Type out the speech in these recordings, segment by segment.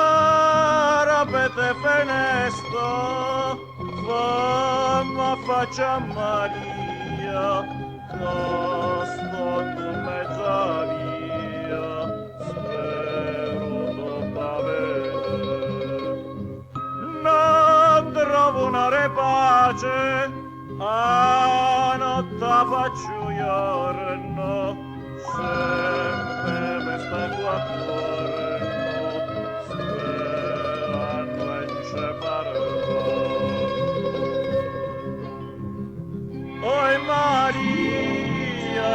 Arapete fenesto, fama faccia Maria, nascondo in mezzo a via, spero dopo vedere. Non trovo una repace, a notte faccio giorno, sempre mi sta qua attorno, sperando in ce parlo. Oi Maria,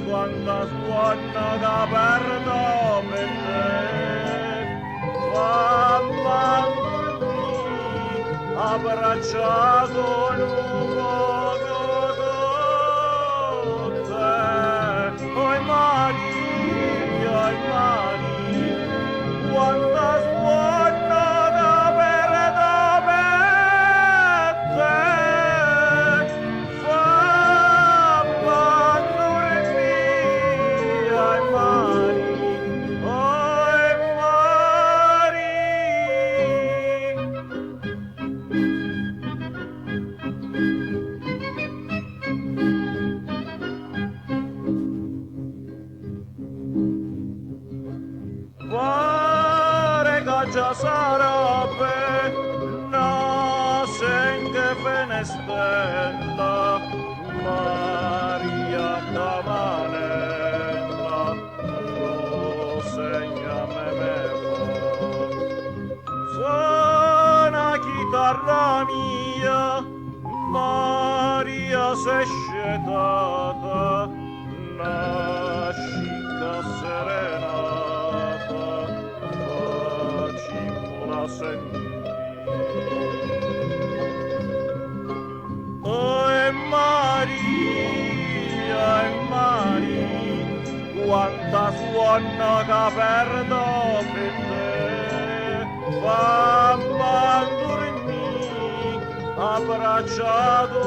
quanta suona che perdo per te, mamma dormì, abbracciato lungo con te. Oi Maria, quanta suona che perdo per te, mamma dormì, oi Maria, oi Maria. Pare che già sarebbe una sente fenestella, Maria Cavanella, lo segna me suona chitarra mia, Maria s'è scelta, nascica serenata, facciamola sentire. Oh Maria, quanta suona che perdo per te, fammi dormire, abbracciato